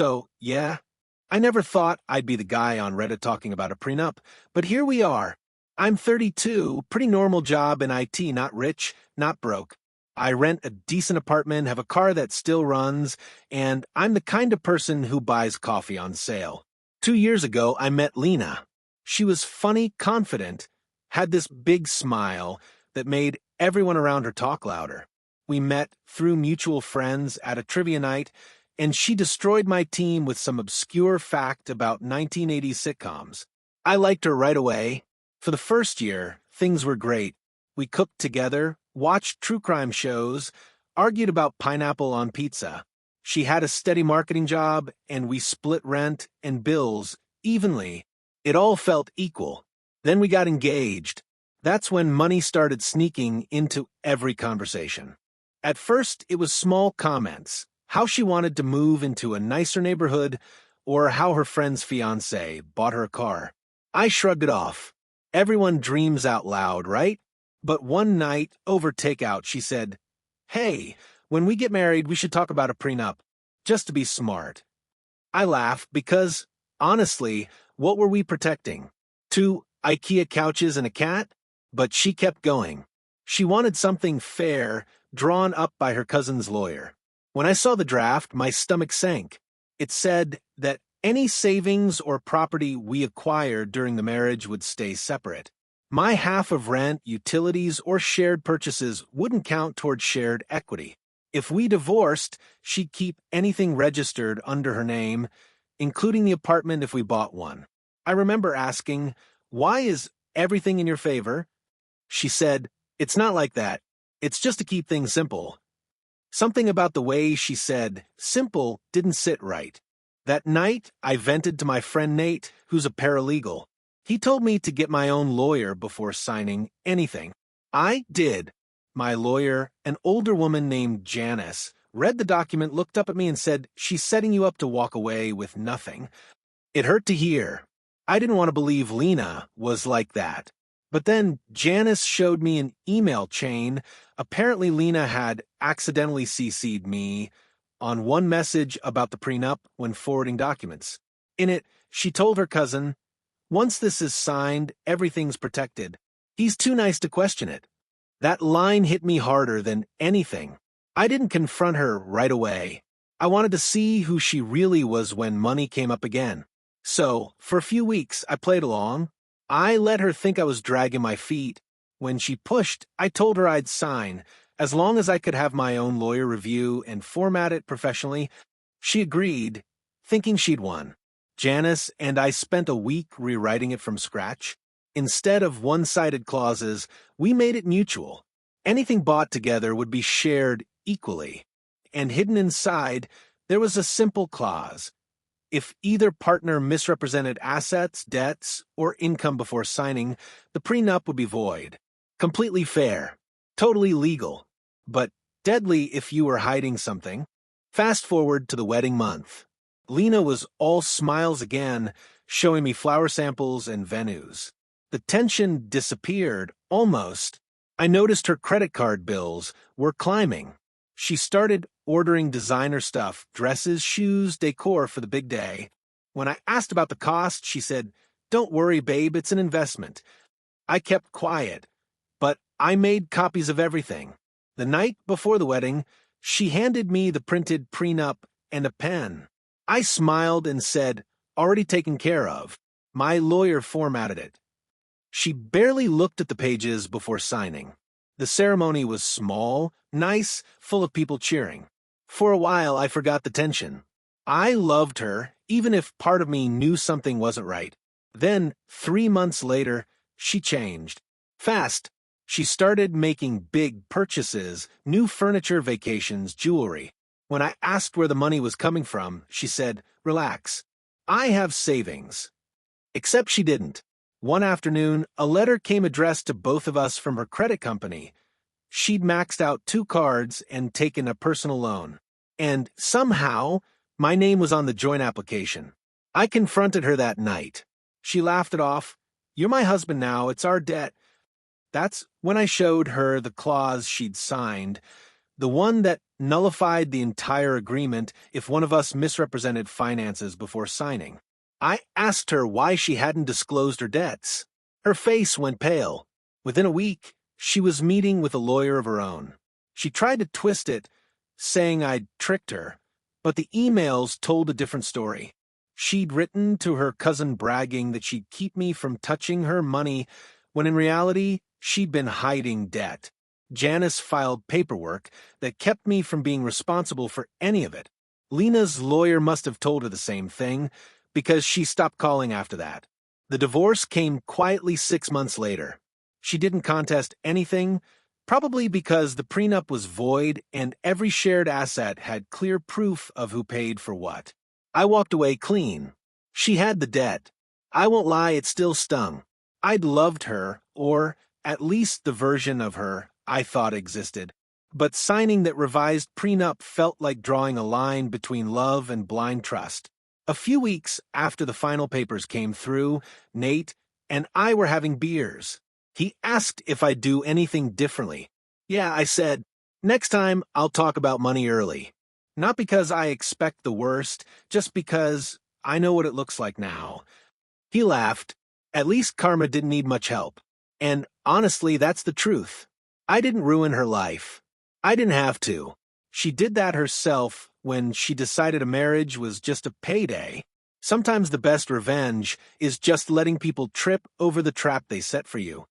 So, yeah, I never thought I'd be the guy on Reddit talking about a prenup, but here we are. I'm 32, pretty normal job in IT, not rich, not broke. I rent a decent apartment, have a car that still runs, and I'm the kind of person who buys coffee on sale. 2 years ago, I met Lena. She was funny, confident, had this big smile that made everyone around her talk louder. We met through mutual friends at a trivia night, and she destroyed my team with some obscure fact about 1980s sitcoms. I liked her right away. For the first year, things were great. We cooked together, watched true crime shows, argued about pineapple on pizza. She had a steady marketing job, and we split rent and bills evenly. It all felt equal. Then we got engaged. That's when money started sneaking into every conversation. At first, it was small comments, how she wanted to move into a nicer neighborhood, or how her friend's fiancé bought her a car. I shrugged it off. Everyone dreams out loud, right? But one night, over takeout, she said, "Hey, when we get married, we should talk about a prenup, just to be smart." I laughed because, honestly, what were we protecting? 2 IKEA couches and a cat? But she kept going. She wanted something fair, drawn up by her cousin's lawyer. When I saw the draft, my stomach sank. It said that any savings or property we acquired during the marriage would stay separate. My half of rent, utilities, or shared purchases wouldn't count towards shared equity. If we divorced, she'd keep anything registered under her name, including the apartment if we bought one. I remember asking, "Why is everything in your favor?" She said, "It's not like that. It's just to keep things simple." Something about the way she said simple didn't sit right. That night, I vented to my friend Nate, who's a paralegal. He told me to get my own lawyer before signing anything. I did. My lawyer, an older woman named Janice, read the document, looked up at me and said, "She's setting you up to walk away with nothing." It hurt to hear. I didn't want to believe Lena was like that. But then Janice showed me an email chain. Apparently Lena had accidentally CC'd me on one message about the prenup when forwarding documents. In it, she told her cousin, "Once this is signed, everything's protected. He's too nice to question it." That line hit me harder than anything. I didn't confront her right away. I wanted to see who she really was when money came up again. So, for a few weeks, I played along. I let her think I was dragging my feet. When she pushed, I told her I'd sign, as long as I could have my own lawyer review and format it professionally. She agreed, thinking she'd won. Janice and I spent a week rewriting it from scratch. Instead of one-sided clauses, we made it mutual. Anything bought together would be shared equally. And hidden inside, there was a simple clause. If either partner misrepresented assets, debts, or income before signing, the prenup would be void. Completely fair. Totally legal. But deadly if you were hiding something. Fast forward to the wedding month. Lena was all smiles again, showing me flower samples and venues. The tension disappeared, almost. I noticed her credit card bills were climbing. She started ordering designer stuff, dresses, shoes, decor for the big day. When I asked about the cost, she said, "Don't worry, babe, it's an investment." I kept quiet, but I made copies of everything. The night before the wedding, she handed me the printed prenup and a pen. I smiled and said, "Already taken care of." My lawyer formatted it. She barely looked at the pages before signing. The ceremony was small, nice, full of people cheering. For a while, I forgot the tension. I loved her, even if part of me knew something wasn't right. Then, 3 months later, she changed. Fast. She started making big purchases, new furniture, vacations, jewelry. When I asked where the money was coming from, she said, "Relax. I have savings." Except she didn't. One afternoon, a letter came addressed to both of us from her credit company. She'd maxed out 2 cards and taken a personal loan. And somehow, my name was on the joint application. I confronted her that night. She laughed it off. "You're my husband now, it's our debt." That's when I showed her the clause she'd signed. The one that nullified the entire agreement if one of us misrepresented finances before signing. I asked her why she hadn't disclosed her debts. Her face went pale. Within a week, she was meeting with a lawyer of her own. She tried to twist it, saying I'd tricked her, but the emails told a different story. She'd written to her cousin bragging that she'd keep me from touching her money, when in reality, she'd been hiding debt. Janice filed paperwork that kept me from being responsible for any of it. Lena's lawyer must have told her the same thing, because she stopped calling after that. The divorce came quietly 6 months later. She didn't contest anything, probably because the prenup was void and every shared asset had clear proof of who paid for what. I walked away clean. She had the debt. I won't lie, it still stung. I'd loved her, or at least the version of her I thought existed. But signing that revised prenup felt like drawing a line between love and blind trust. A few weeks after the final papers came through, Nate and I were having beers. He asked if I'd do anything differently. Yeah, I said, next time I'll talk about money early. Not because I expect the worst, just because I know what it looks like now. He laughed. At least Karma didn't need much help. And honestly, that's the truth. I didn't ruin her life. I didn't have to. She did that herself when she decided a marriage was just a payday. Sometimes the best revenge is just letting people trip over the trap they set for you.